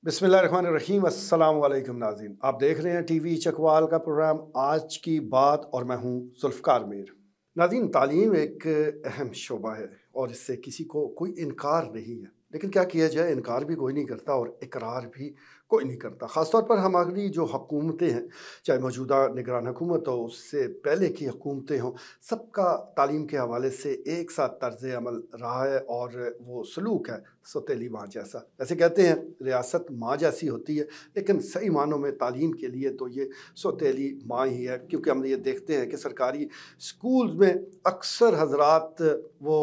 बिस्मिल्लाहिर्रहमानिर्रहीम। अस्सलाम वालेकुम नाज़रीन, आप देख रहे हैं टीवी चकवाल का प्रोग्राम आज की बात और मैं हूं जुल्फ़कार मीर। नाज़रीन, तालीम एक अहम शोबा है और इससे किसी को कोई इनकार नहीं है, लेकिन क्या किया जाए, इनकार भी कोई नहीं करता और इकरार भी कोई नहीं करता। ख़ास तौर पर हमारी जो हुकूमतें हैं, चाहे मौजूदा निगरान हुकूमत हो, उससे पहले की हुकूमतें हों, सबका तालीम के हवाले से एक सा तर्ज़ अमल रहा है और वो सलूक है सौतेली माँ जैसा। ऐसे कहते हैं रियासत माँ जैसी होती है, लेकिन सही मानों में तालीम के लिए तो ये सौतेली माँ ही है, क्योंकि हम ये देखते हैं कि सरकारी स्कूल में अक्सर हजरात वो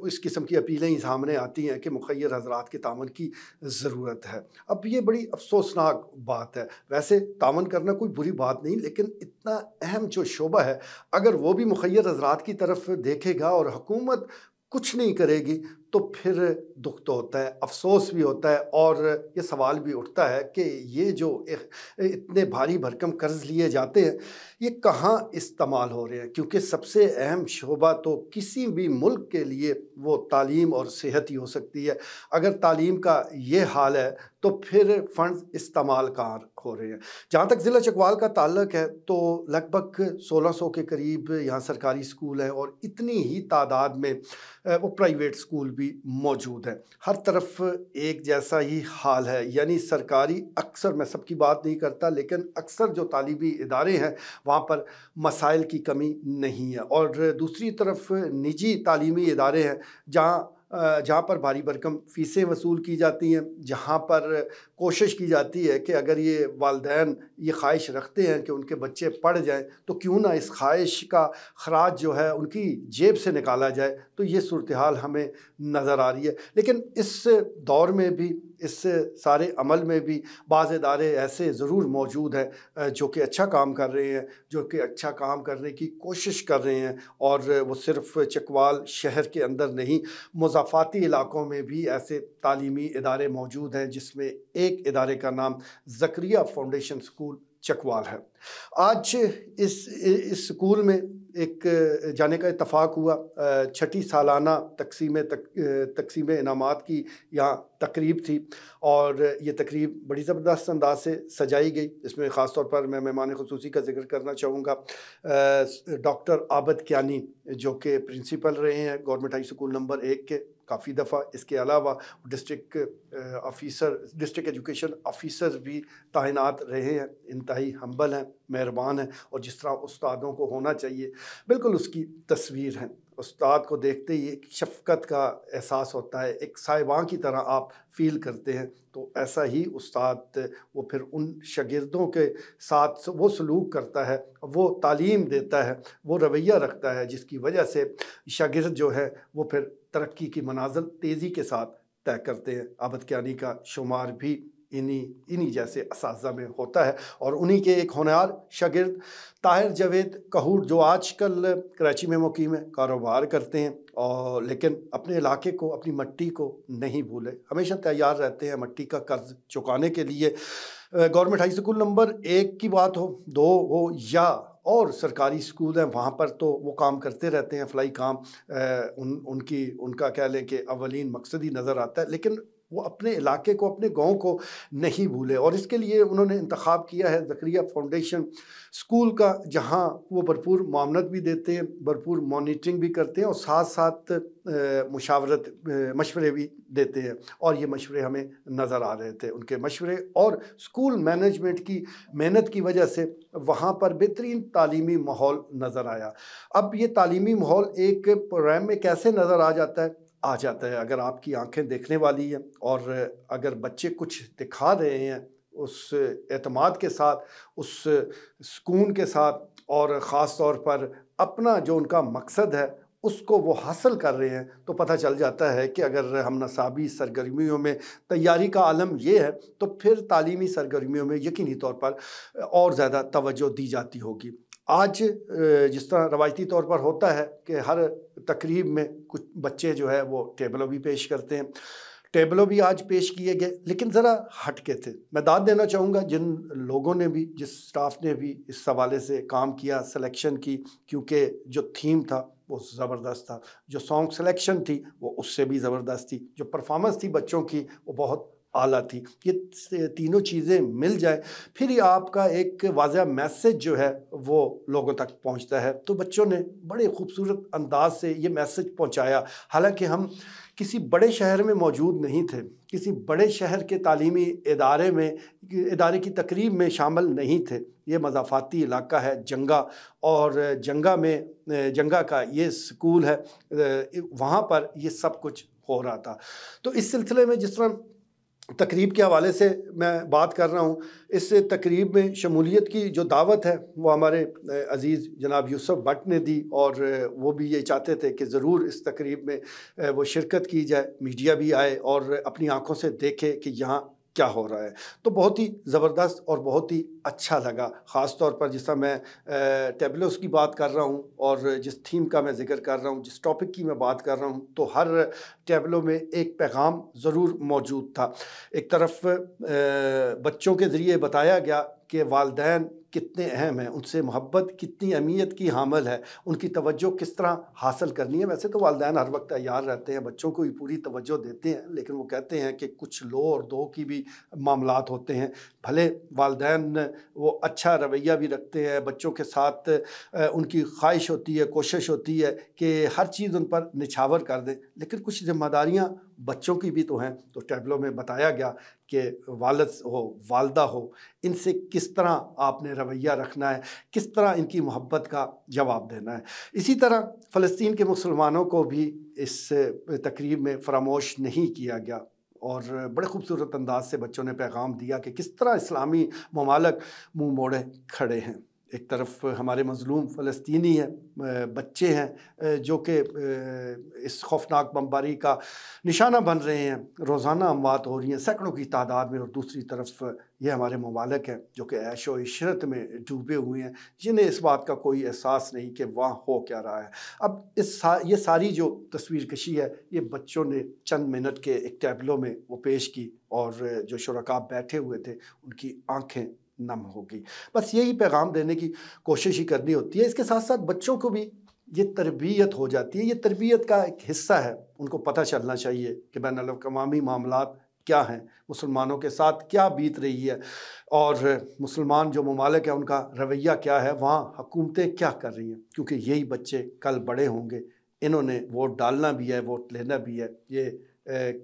इस किस्म की अपीलें ही सामने आती हैं कि मुखय्यर हजरात के तावन की ज़रूरत है। अब ये बड़ी अफसोसनाक बात है। वैसे तावन करना कोई बुरी बात नहीं, लेकिन इतना अहम जो शोबा है, अगर वो भी मुखय्यर हजरात की तरफ देखेगा और हुकूमत कुछ नहीं करेगी, तो फिर दुख तो होता है, अफ़सोस भी होता है और ये सवाल भी उठता है कि ये जो इतने भारी भरकम कर्ज़ लिए जाते हैं, ये कहाँ इस्तेमाल हो रहे हैं, क्योंकि सबसे अहम शोबा तो किसी भी मुल्क के लिए वो तालीम और सेहत ही हो सकती है। अगर तालीम का ये हाल है, तो फिर फ़ंड्स इस्तेमाल कहाँ हो रहे हैं। जहाँ तक ज़िला चकवाल का ताल्लुक है, तो लगभग 1600 के करीब यहाँ सरकारी स्कूल हैं और इतनी ही तादाद में वो प्राइवेट स्कूल भी मौजूद हैं। हर तरफ एक जैसा ही हाल है, यानी सरकारी, अक्सर, मैं सबकी बात नहीं करता, लेकिन अक्सर जो तालीमी इदारे हैं वहाँ पर मसाइल की कमी नहीं है। और दूसरी तरफ निजी तालीमी इदारे हैं जहाँ पर भारी भरकम फ़ीसें वसूल की जाती हैं, जहाँ पर कोशिश की जाती है कि अगर ये वालिदैन ये ख्वाहिश रखते हैं कि उनके बच्चे पढ़ जाएँ, तो क्यों ना इस ख्वाहिश का खराज जो है उनकी जेब से निकाला जाए। तो ये सूरत हाल हमें नज़र आ रही है। लेकिन इस दौर में भी, इस सारे अमल में भी बाज़ इदारे ऐसे ज़रूर मौजूद हैं जो कि अच्छा काम कर रहे हैं, जो कि अच्छा काम करने की कोशिश कर रहे हैं। और वो सिर्फ़ चकवाल शहर के अंदर नहीं, मुज़ाफ़ाती इलाकों में भी ऐसे तालीमी इदारे मौजूद हैं, जिसमें एक इदारे का नाम ज़करिया फाउंडेशन स्कूल चकवाल है। आज इस स्कूल में एक जाने का इत्तफ़ाक हुआ। छठी सालाना तक़सीम इनामात की यहाँ तकरीब थी और ये तकरीब बड़ी ज़बरदस्त अंदाज से सजाई गई। इसमें ख़ास तौर पर मैं मेहमान ख़ुसूसी का ज़िक्र करना चाहूँगा, डॉक्टर आबद कियानी, जो कि प्रिंसिपल रहे हैं गवर्नमेंट हाई स्कूल नंबर 1 के काफ़ी दफ़ा। इसके अलावा डिस्ट्रिक्ट एजुकेशन ऑफिसर भी तैनात रहे हैं। इंतहाई हम्बल हैं, मेहरबान हैं और जिस तरह उस्तादों को होना चाहिए, बिल्कुल उसकी तस्वीर है। उस्ताद को देखते ही एक शफ़क़त का एहसास होता है, एक साहिबान की तरह आप फ़ील करते हैं। तो ऐसा ही उस्ताद वो फिर उन शागिर्दों के साथ वो सलूक करता है, वो तालीम देता है, वो रवैया रखता है, जिसकी वजह से शागिर्द जो है वो फिर तरक्की की मनाज़िल तेज़ी के साथ तय करते हैं। आबद कियानी का शुमार भी इन्हीं जैसे असातिज़ा में होता है और उन्हीं के एक होनहार शागिर्द ताहिर जावेद कहूर, जो आजकल कराची में मुकीम है, कारोबार करते हैं और लेकिन अपने इलाके को, अपनी मिट्टी को नहीं भूले, हमेशा तैयार रहते हैं मिट्टी का कर्ज चुकाने के लिए। गवर्नमेंट हाई स्कूल नंबर 1 की बात हो, 2 हो या और सरकारी स्कूल हैं, वहाँ पर तो वो काम करते रहते हैं, फलाई काम। उनका कह लें कि अवलीन मकसद ही नज़र आता है, लेकिन वो अपने इलाके को, अपने गाँव को नहीं भूले और इसके लिए उन्होंने इंतखाब किया है ज़करिया फाउंडेशन स्कूल का, जहाँ वो भरपूर मामनत भी देते हैं, भरपूर मॉनिटरिंग भी करते हैं और साथ साथ मशवरे भी देते हैं। और ये मशवरे हमें नज़र आ रहे थे, उनके मशवरे और स्कूल मैनेजमेंट की मेहनत की वजह से वहाँ पर बेहतरीन तालीमी माहौल नज़र आया। अब ये तालीमी माहौल एक प्रोग्राम में कैसे नज़र आ जाता है अगर आपकी आंखें देखने वाली हैं और अगर बच्चे कुछ दिखा रहे हैं उस एतमाद के साथ, उस सुकून के साथ और ख़ास तौर पर अपना जो उनका मकसद है उसको वो हासिल कर रहे हैं, तो पता चल जाता है कि अगर हम नसाबी सरगर्मियों में तैयारी का आलम ये है, तो फिर तालीमी सरगर्मियों में यकीनी तौर पर और ज़्यादा तवज्जो दी जाती होगी। आज जिस तरह रवायती तौर पर होता है कि हर तकरीब में कुछ बच्चे जो है वो टेबलों भी पेश करते हैं, टेबलों भी आज पेश किए गए, लेकिन ज़रा हट के थे। मैं दाद देना चाहूँगा जिन लोगों ने भी, जिस स्टाफ ने भी इस हवाले से काम किया, सिलेक्शन की, क्योंकि जो थीम था वो ज़बरदस्त था, जो सॉन्ग सिलेक्शन थी वो उससे भी ज़बरदस्त थी, जो परफॉर्मेंस थी बच्चों की वो बहुत आला थी। ये तीनों चीज़ें मिल जाए फिर ही आपका एक वाज़ह मैसेज जो है वो लोगों तक पहुंचता है। तो बच्चों ने बड़े खूबसूरत अंदाज से ये मैसेज पहुंचाया। हालांकि हम किसी बड़े शहर में मौजूद नहीं थे, किसी बड़े शहर के तालीमी इदारे की तकरीब में शामिल नहीं थे। ये मज़ाफ़ाती इलाका है जंगा, और जंगा का ये स्कूल है, वहाँ पर ये सब कुछ हो रहा था। तो इस सिलसिले में जिस तरह तकरीब के हवाले से मैं बात कर रहा हूँ, इस तकरीब में शमूलियत की जो दावत है वो हमारे अज़ीज़ जनाब यूसुफ भट्ट ने दी, और वो भी ये चाहते थे कि ज़रूर इस तकरीब में वो शिरकत की जाए, मीडिया भी आए और अपनी आँखों से देखे कि यहाँ क्या हो रहा है। तो बहुत ही ज़बरदस्त और बहुत ही अच्छा लगा, ख़ास तौर पर जिस तरह मैं टैबलोस की बात कर रहा हूँ और जिस थीम का मैं ज़िक्र कर रहा हूँ, जिस टॉपिक की मैं बात कर रहा हूँ, तो हर टैबलो में एक पैगाम ज़रूर मौजूद था। एक तरफ बच्चों के ज़रिए बताया गया कि वालिदैन कितने अहम हैं, उनसे मोहब्बत कितनी अहमियत की हामिल है, उनकी तवज्जो किस तरह हासिल करनी है। वैसे तो वालिदैन हर वक्त तैयार रहते हैं, बच्चों को भी पूरी तवज्जो देते हैं, लेकिन वो कहते हैं कि कुछ लो और दो की भी मामलात होते हैं। भले वालिदैन वो अच्छा रवैया भी रखते हैं बच्चों के साथ, उनकी ख्वाहिश होती है, कोशिश होती है कि हर चीज़ उन पर निछावर कर दें, लेकिन कुछ ज़िम्मेदारियाँ बच्चों की भी तो हैं। तो टैबलो में बताया गया कि वालिद हो, वालदा हो, इनसे किस तरह आपने रवैया रखना है, किस तरह इनकी मोहब्बत का जवाब देना है। इसी तरह फ़लस्तीन के मुसलमानों को भी इस तकरीब में फ़रामोश नहीं किया गया, और बड़े खूबसूरत अंदाज से बच्चों ने पैगाम दिया कि किस तरह इस्लामी ममालिक मुँह मोड़े खड़े हैं। एक तरफ हमारे मज़लूम फ़लस्तीनी हैं, बच्चे हैं जो कि इस खौफनाक बमबारी का निशाना बन रहे हैं, रोज़ाना अमवात हो रही हैं सैकड़ों की तादाद में, और दूसरी तरफ ये हमारे ममालिक हैं जो कि ऐशो इशरत में डूबे हुए हैं, जिन्हें इस बात का कोई एहसास नहीं कि वहाँ हो क्या रहा है। अब ये सारी जो तस्वीर कशी है, ये बच्चों ने चंद मिनट के एक टैबलो में वो पेश की, और जो शुरका बैठे हुए थे उनकी आँखें नम हो गई। बस यही पैगाम देने की कोशिश ही करनी होती है। इसके साथ साथ बच्चों को भी ये तरबियत हो जाती है, ये तरबियत का एक हिस्सा है। उनको पता चलना चाहिए कि बैनुल अक़वामी मामलात क्या हैं, मुसलमानों के साथ क्या बीत रही है, और मुसलमान जो ममालिक हैं उनका रवैया क्या है, वहाँ हुकूमतें क्या कर रही हैं, क्योंकि यही बच्चे कल बड़े होंगे। इन्होंने वोट डालना भी है, वोट लेना भी है। ये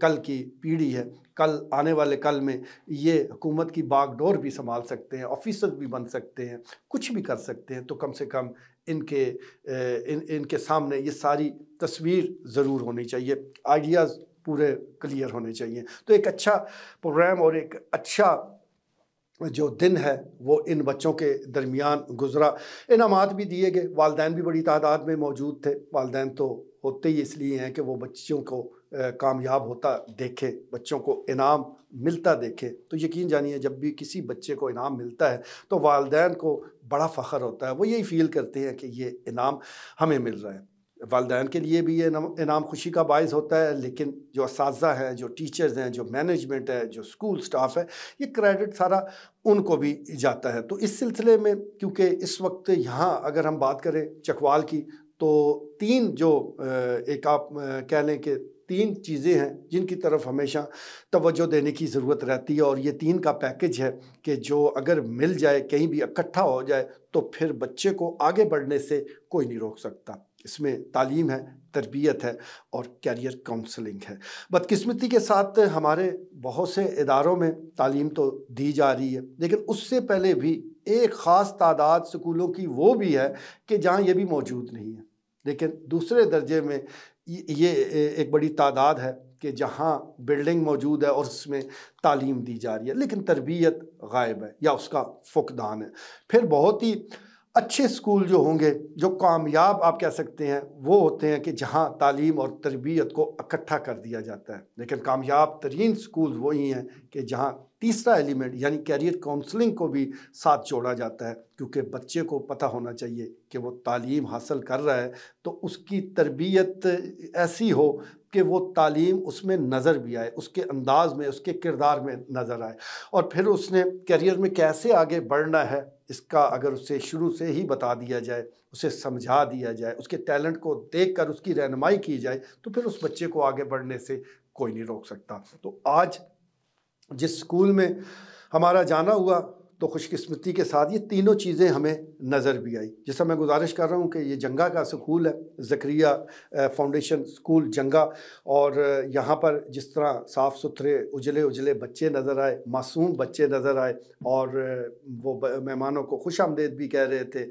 कल की पीढ़ी है, कल आने वाले कल में ये हुकूमत की बागडोर भी संभाल सकते हैं, ऑफिसर भी बन सकते हैं, कुछ भी कर सकते हैं। तो कम से कम इनके सामने ये सारी तस्वीर ज़रूर होनी चाहिए, आइडियाज़ पूरे क्लियर होने चाहिए। तो एक अच्छा प्रोग्राम और एक अच्छा जो दिन है वो इन बच्चों के दरमियान गुजरा। इनामात भी दिए गए, वालिदैन भी बड़ी तादाद में मौजूद थे। वालिदैन तो होते ही इसलिए हैं कि वो बच्चों को कामयाब होता देखे, बच्चों को इनाम मिलता देखे। तो यकीन जानिए जब भी किसी बच्चे को इनाम मिलता है तो वालिदैन को बड़ा फ़ख्र होता है, वो यही फ़ील करते हैं कि ये इनाम हमें मिल रहा है। वालिदैन के लिए भी ये इनाम खुशी का बायस होता है, लेकिन जो असातिज़ा हैं, जो टीचर्स हैं, जो मैनेजमेंट है, जो स्कूल स्टाफ है, ये क्रेडिट सारा उनको भी जाता है। तो इस सिलसिले में क्योंकि इस वक्त यहाँ अगर हम बात करें चकवाल की, तो तीन जो एक आप कह लें कि तीन चीज़ें हैं जिनकी तरफ हमेशा तवज्जो देने की ज़रूरत रहती है, और ये तीन का पैकेज है कि जो अगर मिल जाए, कहीं भी इकट्ठा हो जाए, तो फिर बच्चे को आगे बढ़ने से कोई नहीं रोक सकता। इसमें तालीम है, तरबियत है और कैरियर काउंसलिंग है। बदकिस्मती के साथ हमारे बहुत से इदारों में तालीम तो दी जा रही है, लेकिन उससे पहले भी एक ख़ास तादाद स्कूलों की वो भी है कि जहाँ ये भी मौजूद नहीं है। लेकिन दूसरे दर्जे में ये एक बड़ी तादाद है कि जहाँ बिल्डिंग मौजूद है और उसमें तालीम दी जा रही है, लेकिन तरबियत गायब है या उसका फुकदान है। फिर बहुत ही अच्छे स्कूल जो होंगे, जो कामयाब आप कह सकते हैं, वो होते हैं कि जहाँ तालीम और तरबियत को इकट्ठा कर दिया जाता है। लेकिन कामयाब तरीन स्कूल वही हैं कि जहाँ तीसरा एलिमेंट यानी कैरियर काउंसलिंग को भी साथ जोड़ा जाता है, क्योंकि बच्चे को पता होना चाहिए कि वो तालीम हासिल कर रहा है तो उसकी तरबियत ऐसी हो कि वो तालीम उसमें नज़र भी आए, उसके अंदाज में, उसके किरदार में नज़र आए, और फिर उसने कैरियर में कैसे आगे बढ़ना है इसका अगर उसे शुरू से ही बता दिया जाए, उसे समझा दिया जाए, उसके टैलेंट को देखकर उसकी रहनुमाई की जाए, तो फिर उस बच्चे को आगे बढ़ने से कोई नहीं रोक सकता। तो आज जिस स्कूल में हमारा जाना हुआ तो खुश किस्मती के साथ ये तीनों चीज़ें हमें नज़र भी आई। जैसा मैं गुजारिश कर रहा हूँ कि ये जंगा का स्कूल है, ज़करिया फाउंडेशन स्कूल जंगा, और यहाँ पर जिस तरह साफ़ सुथरे उजले उजले बच्चे नज़र आए, मासूम बच्चे नज़र आए, और वो मेहमानों को खुश आमदेद भी कह रहे थे,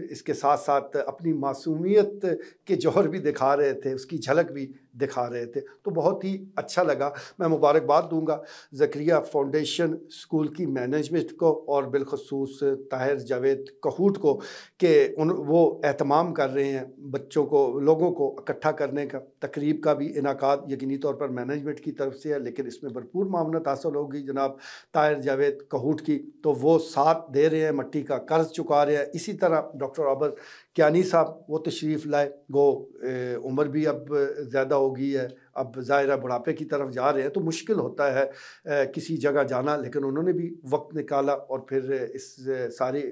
इसके साथ साथ अपनी मासूमियत के जौहर भी दिखा रहे थे, उसकी झलक भी दिखा रहे थे, तो बहुत ही अच्छा लगा। मैं मुबारकबाद दूंगा ज़करिया फाउंडेशन स्कूल की मैनेजमेंट को और बिलखसूस ताहिर जावेद कहूट को कि वो एहतमाम कर रहे हैं बच्चों को, लोगों को इकट्ठा करने का। तकरीब का भी इनाकाद यकीनी तौर पर मैनेजमेंट की तरफ से है, लेकिन इसमें भरपूर मामनत हासिल होगी जनाब ताहिर जावेद कहूट की, तो वो साथ दे रहे हैं, मट्टी का कर्ज चुका रहे हैं। इसी तरह डॉक्टर आबर कियानी साहब वो तशरीफ़ लाए, वो उम्र भी अब ज़्यादा हो गई है, अब ज़ाहिर बुढ़ापे की तरफ जा रहे हैं, तो मुश्किल होता है किसी जगह जाना, लेकिन उन्होंने भी वक्त निकाला और फिर इस सारी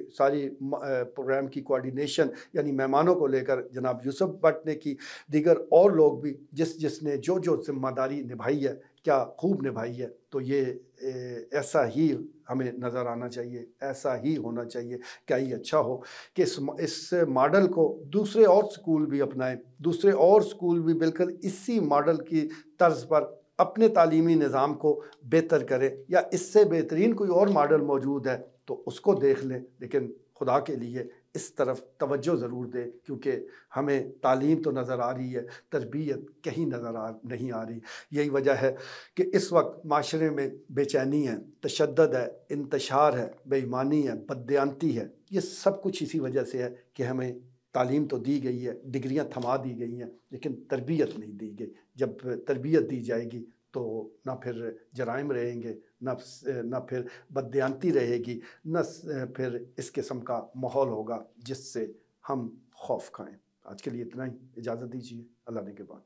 प्रोग्राम की कोऑर्डिनेशन यानी मेहमानों को लेकर जनाब यूसुफ भट्ट ने की, दीगर और लोग भी जिसने जो जिम्मेदारी निभाई है, क्या खूब निभाई है। तो ये ऐसा ही हमें नज़र आना चाहिए, ऐसा ही होना चाहिए। क्या ही अच्छा हो कि इस मॉडल को दूसरे और स्कूल भी अपनाएं, दूसरे और स्कूल भी बिल्कुल इसी मॉडल की तर्ज पर अपने तालीमी निज़ाम को बेहतर करें, या इससे बेहतरीन कोई और मॉडल मौजूद है तो उसको देख लें, लेकिन खुदा के लिए इस तरफ तवज्जो ज़रूर दें, क्योंकि हमें तालीम तो नज़र आ रही है, तरबियत कहीं नहीं आ रही। यही वजह है कि इस वक्त माशरे में बेचैनी है, तशद्दुद है, इंतशार है, बेईमानी है, बददियानती है। ये सब कुछ इसी वजह से है कि हमें तालीम तो दी गई है, डिग्रियां थमा दी गई हैं, लेकिन तरबियत नहीं दी गई। जब तरबियत दी जाएगी तो ना फिर जराइम रहेंगे, ना फिर बददियानती रहेगी, न फिर इस किस्म का माहौल होगा जिससे हम खौफ खाएं। आज के लिए इतना ही, इजाज़त दीजिए, अल्लाह ने के बाद।